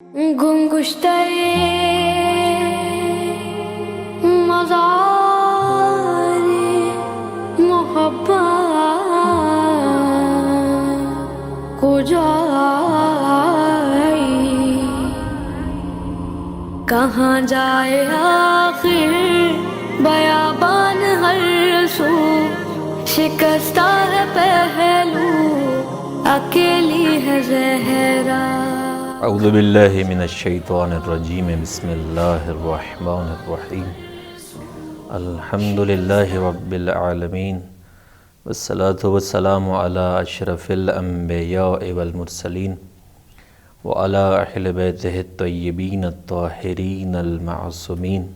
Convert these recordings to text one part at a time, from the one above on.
گمگشتہ مزار محبت کو جائے کہاں جائے آخر بیابان ہر سو شکستہ ہے پہلو اکیلی ہے زہرا۔ اعوذ باللہ من الشیطان الرجیم بسم اللہ الرحمن الرحیم الحمدللہ رب العالمین والصلاة والسلام علی اشرف الانبیاء والمرسلین وعلی اہل بیتہ الطیبین الطاہرین المعصومین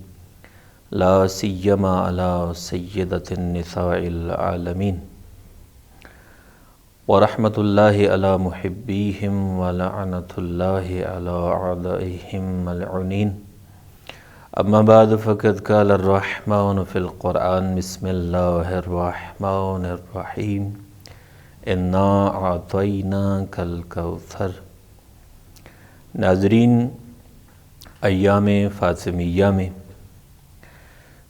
لا سیما علی سیدۃ النساء العالمین ورحمۃ اللہ علی محبیہم ولعنۃ اللہ علی اعدائہم ملعونین۔ اما بعد فقد قال الرحمن فی القرآن بسم اللہ الرحمن الرحیم انا اعطیناک الکوثر۔ ناظرین، ایام فاطمیہ میں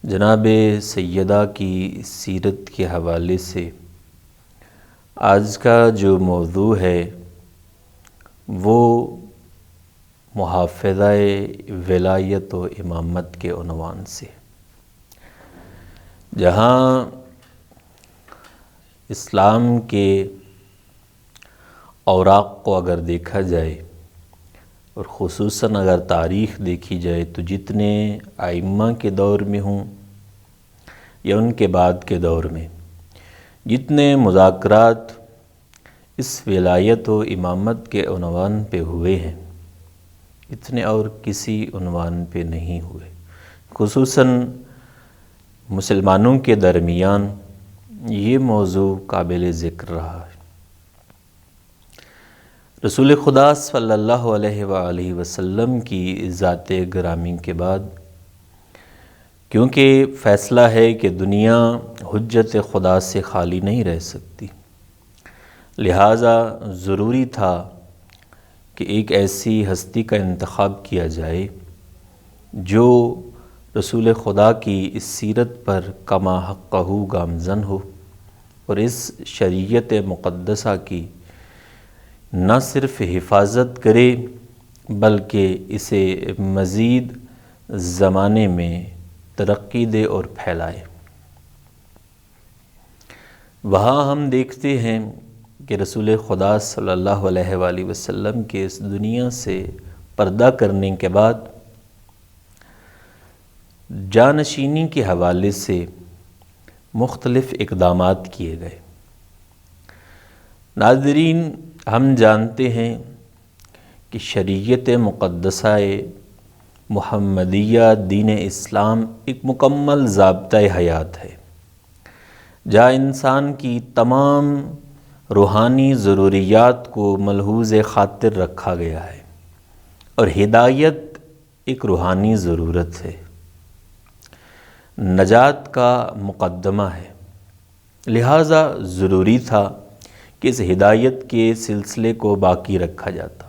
جناب سیدہ کی سیرت کے حوالے سے آج کا جو موضوع ہے وہ محافظہ ولایت و امامت کے عنوان سے، جہاں اسلام کے اوراق کو اگر دیکھا جائے اور خصوصاً اگر تاریخ دیکھی جائے تو جتنے ائمہ کے دور میں ہوں یا ان کے بعد کے دور میں جتنے مذاکرات اس ولایت و امامت کے عنوان پہ ہوئے ہیں اتنے اور کسی عنوان پہ نہیں ہوئے، خصوصاً مسلمانوں کے درمیان یہ موضوع قابل ذکر رہا ہے۔ رسول خدا صلی اللہ علیہ وآلہ وسلم کی ذات گرامی کے بعد کیونکہ فیصلہ ہے کہ دنیا حجت خدا سے خالی نہیں رہ سکتی، لہٰذا ضروری تھا کہ ایک ایسی ہستی کا انتخاب کیا جائے جو رسول خدا کی اس سیرت پر کما حقہ گامزن ہو اور اس شریعت مقدسہ کی نہ صرف حفاظت کرے بلکہ اسے مزید زمانے میں ترقی دے اور پھیلائے۔ وہاں ہم دیکھتے ہیں کہ رسول خدا صلی اللہ علیہ وآلہ وسلم کے اس دنیا سے پردہ کرنے کے بعد جانشینی کے حوالے سے مختلف اقدامات کیے گئے۔ ناظرین، ہم جانتے ہیں کہ شریعت مقدسہ محمدیہ دین اسلام ایک مکمل ضابطۂ حیات ہے، جہاں انسان کی تمام روحانی ضروریات کو ملحوظ خاطر رکھا گیا ہے، اور ہدایت ایک روحانی ضرورت ہے، نجات کا مقدمہ ہے، لہٰذا ضروری تھا کہ اس ہدایت کے سلسلے کو باقی رکھا جاتا،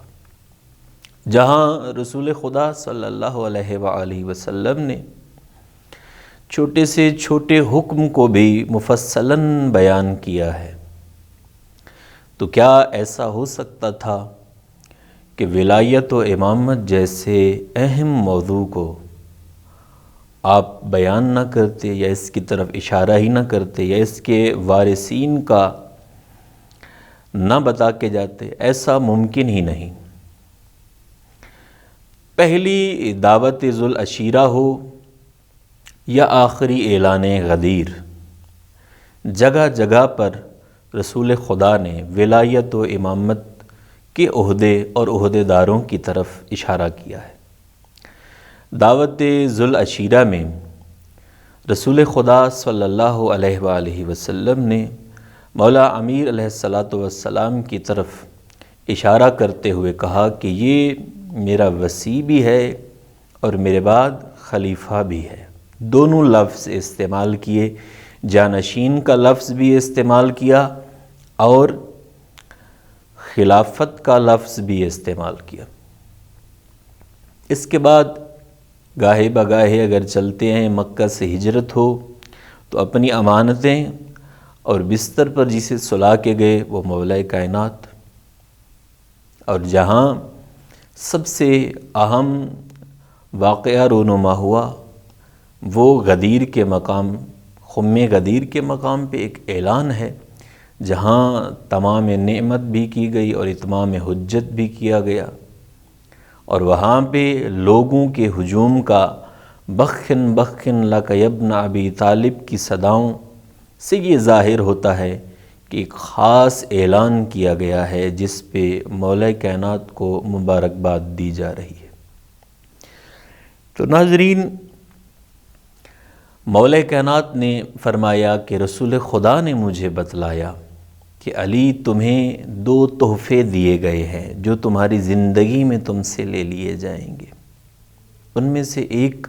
جہاں رسول خدا صلی اللہ علیہ وآلہ وسلم نے چھوٹے سے چھوٹے حکم کو بھی مفصلاً بیان کیا ہے۔ تو کیا ایسا ہو سکتا تھا کہ ولایت و امامت جیسے اہم موضوع کو آپ بیان نہ کرتے یا اس کی طرف اشارہ ہی نہ کرتے یا اس کے وارثین کا نہ بتا کے جاتے؟ ایسا ممکن ہی نہیں۔ پہلی دعوت ذو العشیرہ ہو یا آخری اعلان غدیر، جگہ جگہ پر رسول خدا نے ولایت و امامت کے عہدے اور عہدے داروں کی طرف اشارہ کیا ہے۔ دعوت ذو العشیرہ میں رسول خدا صلی اللہ علیہ وآلہ وسلم نے مولا امیر علیہ السلام کی طرف اشارہ کرتے ہوئے کہا کہ یہ میرا وصی بھی ہے اور میرے بعد خلیفہ بھی ہے۔ دونوں لفظ استعمال کیے، جانشین کا لفظ بھی استعمال کیا اور خلافت کا لفظ بھی استعمال کیا۔ اس کے بعد گاہے بگاہے اگر چلتے ہیں، مکہ سے ہجرت ہو تو اپنی امانتیں اور بستر پر جسے سلا کے گئے وہ مولا کائنات، اور جہاں سب سے اہم واقعہ رونما ہوا وہ غدیر کے مقام، خم غدیر کے مقام پہ ایک اعلان ہے، جہاں تمام نعمت بھی کی گئی اور اتمام حجت بھی کیا گیا، اور وہاں پہ لوگوں کے ہجوم کا بخن بخن لک ابن ابی طالب کی صداؤں سے یہ ظاہر ہوتا ہے کہ ایک خاص اعلان کیا گیا ہے جس پہ مولا کائنات کو مبارکباد دی جا رہی ہے۔ تو ناظرین، مولا کائنات نے فرمایا کہ رسول خدا نے مجھے بتلایا کہ علی تمہیں 2 تحفے دیے گئے ہیں جو تمہاری زندگی میں تم سے لے لیے جائیں گے۔ ان میں سے ایک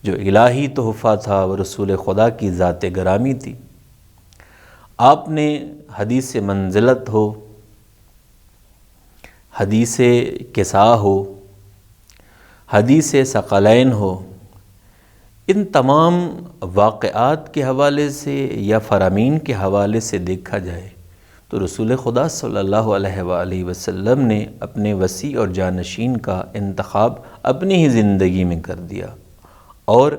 جو الہی تحفہ تھا وہ رسول خدا کی ذات گرامی تھی۔ آپ نے حدیث منزلت ہو، حدیث کسا ہو، حدیث ثقلین ہو، ان تمام واقعات کے حوالے سے یا فرامین کے حوالے سے دیکھا جائے تو رسول خدا صلی اللہ علیہ وآلہ وسلم نے اپنے وسیع اور جانشین کا انتخاب اپنی ہی زندگی میں کر دیا، اور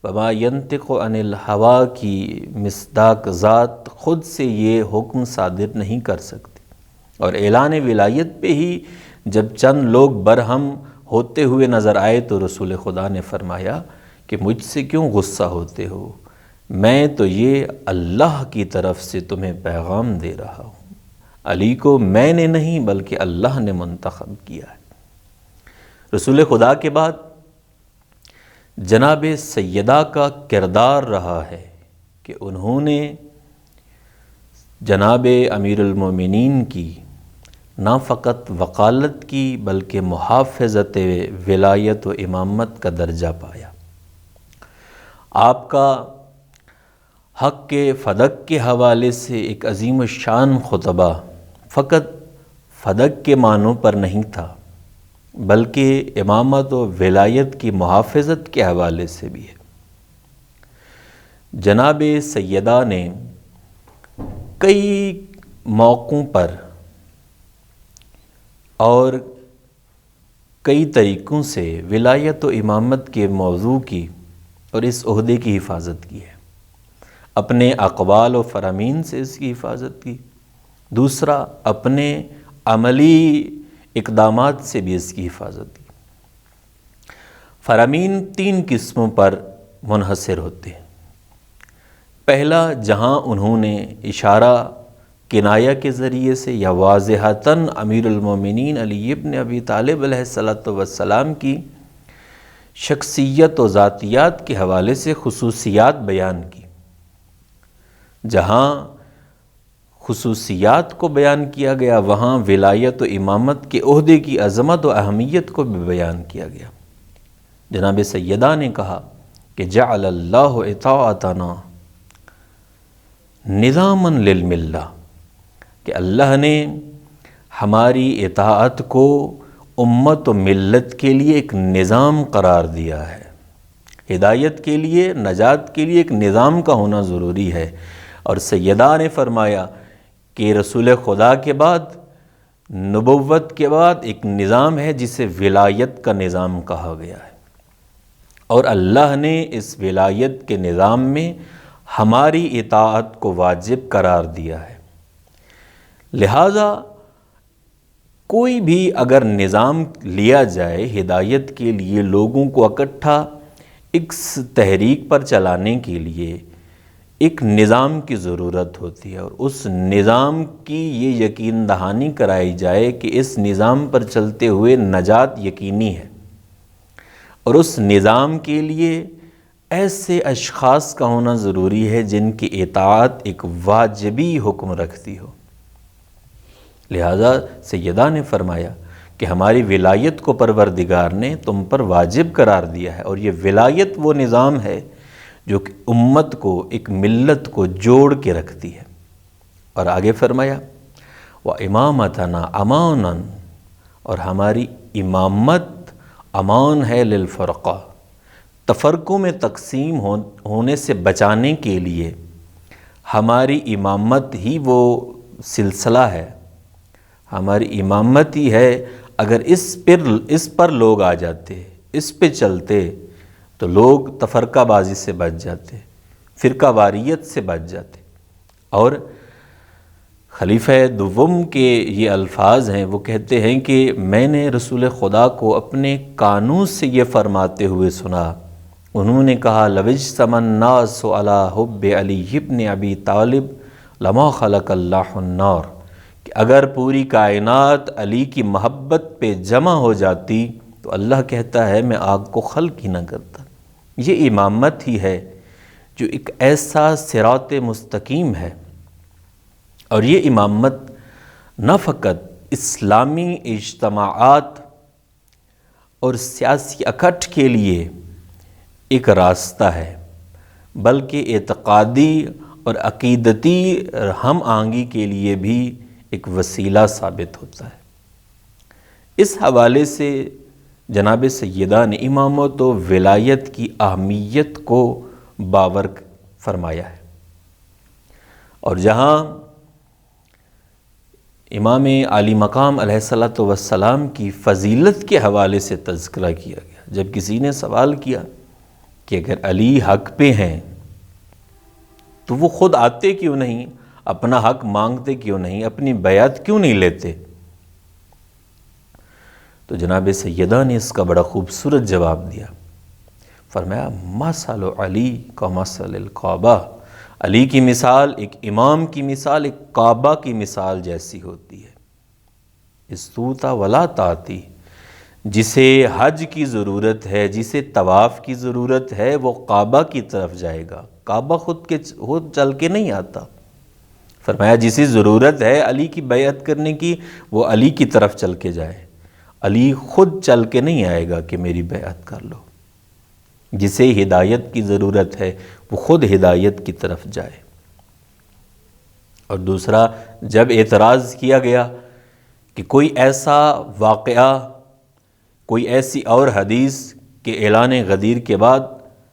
وما ینطق عن الہوا کی مصداق ذات خود سے یہ حکم صادر نہیں کر سکتی، اور اعلان ولایت پہ ہی جب چند لوگ برہم ہوتے ہوئے نظر آئے تو رسول خدا نے فرمایا کہ مجھ سے کیوں غصہ ہوتے ہو، میں تو یہ اللہ کی طرف سے تمہیں پیغام دے رہا ہوں، علی کو میں نے نہیں بلکہ اللہ نے منتخب کیا ہے۔ رسول خدا کے بعد جناب سیدہ کا کردار رہا ہے کہ انہوں نے جناب امیر المومنین کی نہ فقط وکالت کی بلکہ محافظت ولایت و امامت کا درجہ پایا۔ آپ کا حق کے فدق کے حوالے سے ایک عظیم الشان خطبہ فقط فدق کے معنوں پر نہیں تھا بلکہ امامت و ولایت کی محافظت کے حوالے سے بھی ہے۔ جناب سیدہ نے کئی موقعوں پر اور کئی طریقوں سے ولایت و امامت کے موضوع کی اور اس عہدے کی حفاظت کی ہے، اپنے اقوال و فرامین سے اس کی حفاظت کی، دوسرا اپنے عملی اقدامات سے بھی اس کی حفاظت کی۔ فرامین 3 قسموں پر منحصر ہوتے ہیں۔ پہلا، جہاں انہوں نے اشارہ کنایہ کے ذریعے سے یا واضحتاً امیر المومنین علی ابن ابی طالب علیہ السلام کی شخصیت و ذاتیات کے حوالے سے خصوصیات بیان کی، جہاں خصوصیات کو بیان کیا گیا وہاں ولایت و امامت کے عہدے کی عظمت و اہمیت کو بھی بیان کیا گیا۔ جناب سیدہ نے کہا کہ جعل اللہ اطاعتنا نظاما للملہ، کہ اللہ نے ہماری اطاعت کو امت و ملت کے لیے ایک نظام قرار دیا ہے۔ ہدایت کے لیے، نجات کے لیے ایک نظام کا ہونا ضروری ہے، اور سیدہ نے فرمایا کہ رسول خدا کے بعد، نبوت کے بعد ایک نظام ہے جسے ولایت کا نظام کہا گیا ہے، اور اللہ نے اس ولایت کے نظام میں ہماری اطاعت کو واجب قرار دیا ہے۔ لہٰذا کوئی بھی اگر نظام لیا جائے ہدایت کے لیے، لوگوں کو اکٹھا ایک تحریک پر چلانے کے لیے ایک نظام کی ضرورت ہوتی ہے، اور اس نظام کی یہ یقین دہانی کرائی جائے کہ اس نظام پر چلتے ہوئے نجات یقینی ہے، اور اس نظام کے لیے ایسے اشخاص کا ہونا ضروری ہے جن کی اطاعت ایک واجبی حکم رکھتی ہو۔ لہذا سیدہ نے فرمایا کہ ہماری ولایت کو پروردگار نے تم پر واجب قرار دیا ہے، اور یہ ولایت وہ نظام ہے جو کہ امت کو، ایک ملت کو جوڑ کے رکھتی ہے۔ اور آگے فرمایا وَإِمَامَتَنَا أَمَانًا، اور ہماری امامت امان ہے للفرقہ، تفرقوں میں تقسیم ہونے سے بچانے کے لیے ہماری امامت ہی وہ سلسلہ ہے، ہماری امامت ہی ہے۔ اگر اس پر لوگ آ جاتے، اس پہ چلتے تو لوگ تفرقہ بازی سے بچ جاتے، فرقہ واریت سے بچ جاتے۔ اور خلیفہ دوم کے یہ الفاظ ہیں، وہ کہتے ہیں کہ میں نے رسول خدا کو اپنے کانوں سے یہ فرماتے ہوئے سنا، انہوں نے کہا لو اجتمع الناس علی حب علی ابن ابی طالب لما خلق اللہ النار، کہ اگر پوری کائنات علی کی محبت پہ جمع ہو جاتی تو اللہ کہتا ہے میں آگ کو خلق ہی نہ کرتا۔ یہ امامت ہی ہے جو ایک ایسا صراط مستقیم ہے، اور یہ امامت نہ فقط اسلامی اجتماعات اور سیاسی اکٹھ کے لیے ایک راستہ ہے، بلکہ اعتقادی اور عقیدتی ہم آہنگی کے لیے بھی ایک وسیلہ ثابت ہوتا ہے۔ اس حوالے سے جناب سیدہ نے امامت و ولایت کی اہمیت کو باور فرمایا ہے، اور جہاں امام عالی مقام علیہ الصلوۃ والسلام کی فضیلت کے حوالے سے تذکرہ کیا گیا، جب کسی نے سوال کیا کہ اگر علی حق پہ ہیں تو وہ خود آتے کیوں نہیں، اپنا حق مانگتے کیوں نہیں، اپنی بیعت کیوں نہیں لیتے؟ تو جناب سیدہ نے اس کا بڑا خوبصورت جواب دیا، فرمایا مثل علی کمثل الکعبہ، علی کی مثال ایک امام کی مثال ایک کعبہ کی مثال جیسی ہوتی ہے۔ استوتا ولا تاتی، جسے حج کی ضرورت ہے، جسے طواف کی ضرورت ہے، وہ کعبہ کی طرف جائے گا، کعبہ خود چل کے نہیں آتا۔ فرمایا جسے ضرورت ہے علی کی بیعت کرنے کی، وہ علی کی طرف چل کے جائے، علی خود چل کے نہیں آئے گا کہ میری بیعت کر لو۔ جسے ہدایت کی ضرورت ہے وہ خود ہدایت کی طرف جائے۔ اور دوسرا، جب اعتراض کیا گیا کہ کوئی ایسا واقعہ، کوئی ایسی اور حدیث کہ اعلان غدیر کے بعد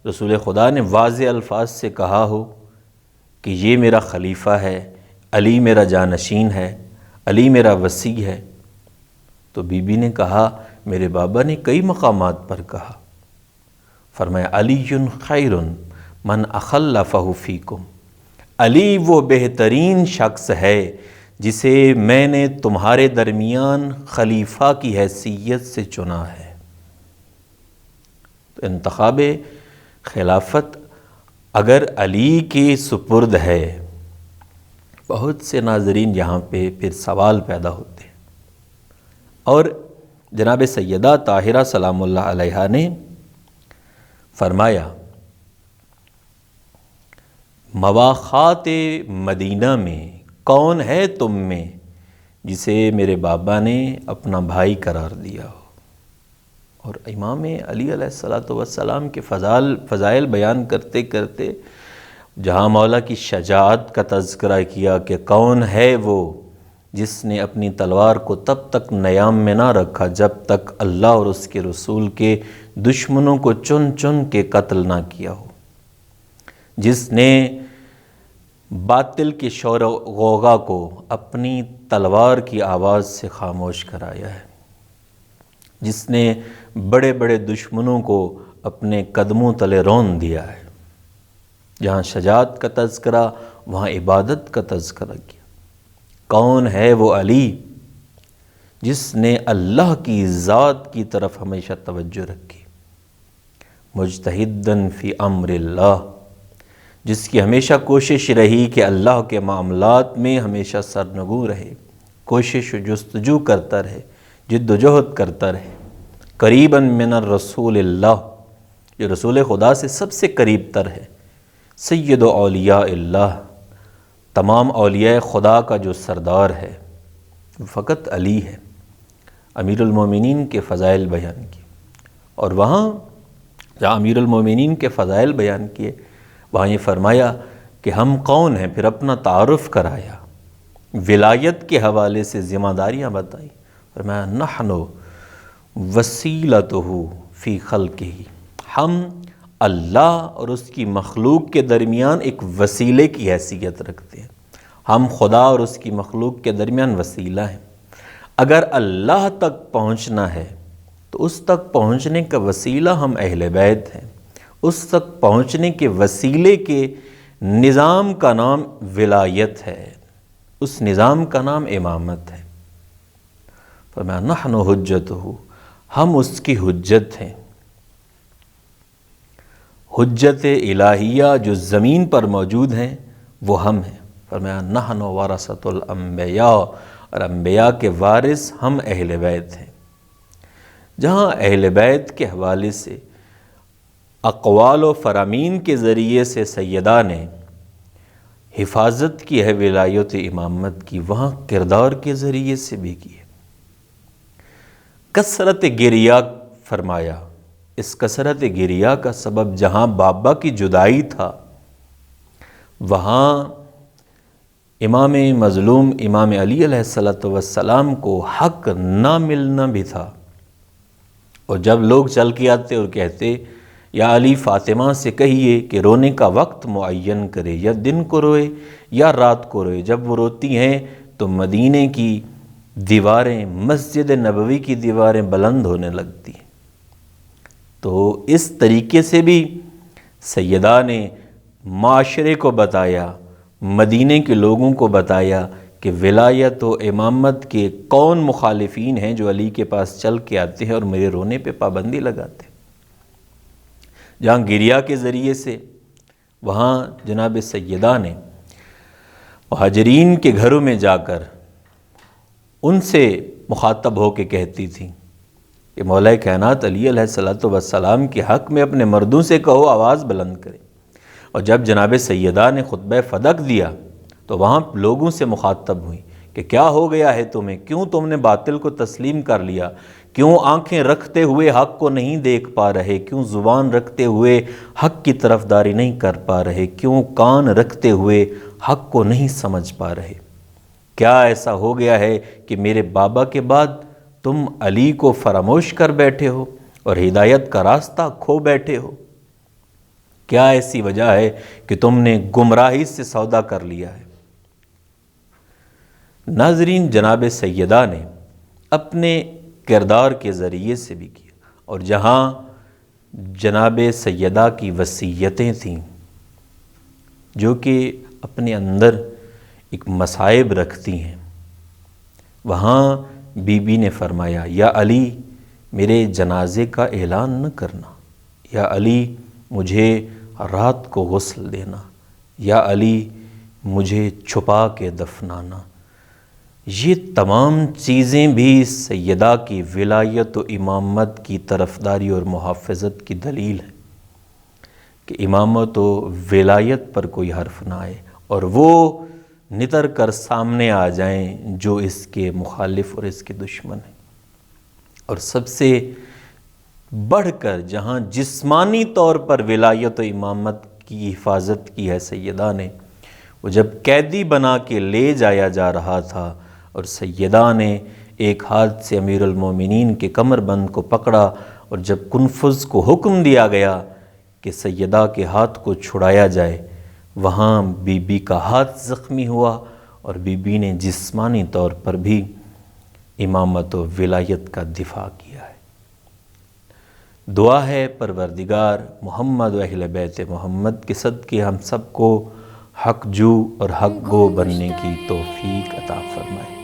رسول خدا نے واضح الفاظ سے کہا ہو کہ یہ میرا خلیفہ ہے، علی میرا جانشین ہے، علی میرا وصی ہے، تو بی بی نے کہا میرے بابا نے کئی مقامات پر کہا، فرمایا علی خیر من اخلفہ فیکم، علی وہ بہترین شخص ہے جسے میں نے تمہارے درمیان خلیفہ کی حیثیت سے چنا ہے۔ تو انتخاب خلافت اگر علی کے سپرد ہے، بہت سے ناظرین یہاں پہ پھر سوال پیدا ہوتے ہیں، اور جناب سیدہ طاہرہ سلام اللہ علیہا نے فرمایا مواخات مدینہ میں کون ہے تم میں جسے میرے بابا نے اپنا بھائی قرار دیا ہو؟ اور امام علی علیہ الصلوۃ والسلام کے فضائل بیان کرتے کرتے جہاں مولا کی شجاعت کا تذکرہ کیا کہ کون ہے وہ جس نے اپنی تلوار کو تب تک نیام میں نہ رکھا جب تک اللہ اور اس کے رسول کے دشمنوں کو چن چن کے قتل نہ کیا ہو، جس نے باطل کے شور و غوغا کو اپنی تلوار کی آواز سے خاموش کرایا ہے، جس نے بڑے بڑے دشمنوں کو اپنے قدموں تلے رون دیا ہے۔ جہاں شجاعت کا تذکرہ وہاں عبادت کا تذکرہ کیا۔ کون ہے وہ علی جس نے اللہ کی ذات کی طرف ہمیشہ توجہ رکھی، مجتہداً فی امر اللہ، جس کی ہمیشہ کوشش رہی کہ اللہ کے معاملات میں ہمیشہ سرنگوں رہے، کوشش و جستجو کرتا رہے، جد و جہد کرتا رہے، قریباً من الرسول اللہ، جو رسول خدا سے سب سے قریب تر ہے، سید اولیاء اللہ، تمام اولیاء خدا کا جو سردار ہے وہ فقط علی ہے۔ امیر المومنین کے فضائل بیان کیے، اور وہاں جہاں امیر المومنین کے فضائل بیان کیے وہاں یہ فرمایا کہ ہم کون ہیں، پھر اپنا تعارف کرایا، ولایت کے حوالے سے ذمہ داریاں بتائی، فرمایا نحن وسیلتہ فی خلقہ، ہم اللہ اور اس کی مخلوق کے درمیان ایک وسیلے کی حیثیت رکھتے ہیں۔ ہم خدا اور اس کی مخلوق کے درمیان وسیلہ ہیں۔ اگر اللہ تک پہنچنا ہے تو اس تک پہنچنے کا وسیلہ ہم اہل بیت ہیں، اس تک پہنچنے کے وسیلے کے نظام کا نام ولایت ہے، اس نظام کا نام امامت ہے۔ فرمایا نحن حجتہ، ہم اس کی حجت ہیں۔ حجت الہیہ جو زمین پر موجود ہیں وہ ہم ہیں۔ فرمایا نحن ورثۃ الانبیاء، اور انبیاء کے وارث ہم اہل بیت ہیں۔ جہاں اہل بیت کے حوالے سے اقوال و فرامین کے ذریعے سے سیدہ نے حفاظت کی ہے ولایت امامت کی، وہاں کردار کے ذریعے سے بھی کی ہے۔ کثرت گریہ فرمایا، اس کثرت گریہ کا سبب جہاں بابا کی جدائی تھا، وہاں امام مظلوم امام علی علیہ السلام کو حق نہ ملنا بھی تھا۔ اور جب لوگ چل کے آتے اور کہتے یا علی فاطمہ سے کہیے کہ رونے کا وقت معین کرے، یا دن کو روئے یا رات کو روئے، جب وہ روتی ہیں تو مدینے کی دیواریں، مسجد نبوی کی دیواریں بلند ہونے لگتی ہیں۔ تو اس طریقے سے بھی سیدہ نے معاشرے کو بتایا، مدینے کے لوگوں کو بتایا کہ ولایت و امامت کے کون مخالفین ہیں جو علی کے پاس چل کے آتے ہیں اور میرے رونے پہ پابندی لگاتے ہیں۔ جہاں گریہ کے ذریعے سے، وہاں جناب سیدہ نے مہاجرین کے گھروں میں جا کر ان سے مخاطب ہو کے کہتی تھیں کہ مولا کائنات علی علیہ السلام کے حق میں اپنے مردوں سے کہو آواز بلند کریں۔ اور جب جناب سیدہ نے خطبہ فدق دیا تو وہاں لوگوں سے مخاطب ہوئی کہ کیا ہو گیا ہے تمہیں، کیوں تم نے باطل کو تسلیم کر لیا، کیوں آنکھیں رکھتے ہوئے حق کو نہیں دیکھ پا رہے، کیوں زبان رکھتے ہوئے حق کی طرفداری نہیں کر پا رہے، کیوں کان رکھتے ہوئے حق کو نہیں سمجھ پا رہے؟ کیا ایسا ہو گیا ہے کہ میرے بابا کے بعد تم علی کو فراموش کر بیٹھے ہو اور ہدایت کا راستہ کھو بیٹھے ہو؟ کیا ایسی وجہ ہے کہ تم نے گمراہی سے سودا کر لیا ہے؟ ناظرین، جناب سیدہ نے اپنے کردار کے ذریعے سے بھی کیا، اور جہاں جناب سیدہ کی وصیتیں تھیں جو کہ اپنے اندر ایک مصائب رکھتی ہیں، وہاں بی بی نے فرمایا یا علی میرے جنازے کا اعلان نہ کرنا، یا علی مجھے رات کو غسل دینا، یا علی مجھے چھپا کے دفنانا۔ یہ تمام چیزیں بھی سیدہ کی ولایت و امامت کی طرفداری اور محافظت کی دلیل ہے کہ امامت و ولایت پر کوئی حرف نہ آئے اور وہ نتر کر سامنے آ جائیں جو اس کے مخالف اور اس کے دشمن ہیں۔ اور سب سے بڑھ کر جہاں جسمانی طور پر ولایت و امامت کی حفاظت کی ہے سیدہ نے، وہ جب قیدی بنا کے لے جایا جا رہا تھا اور سیدہ نے ایک ہاتھ سے امیر المومنین کے کمر بند کو پکڑا، اور جب کنفذ کو حکم دیا گیا کہ سیدہ کے ہاتھ کو چھڑایا جائے، وہاں بی بی کا ہاتھ زخمی ہوا اور بی بی نے جسمانی طور پر بھی امامت و ولایت کا دفاع کیا ہے۔ دعا ہے پروردگار محمد و اہل بیت محمد کے صدقے ہم سب کو حق جو اور حق گو بننے کی توفیق عطا فرمائے۔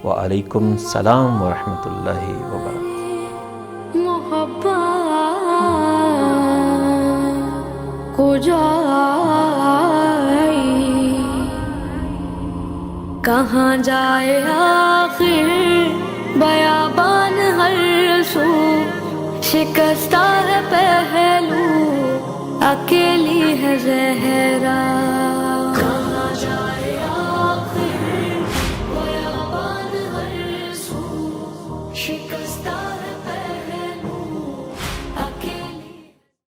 وعلیکم السلام ورحمۃ اللہ وبرکاتہ۔ محبت کو جائے کہاں جائے آخر بیابان ہر سو، شکستہ ہے پہلو اکیلی ہے زہرا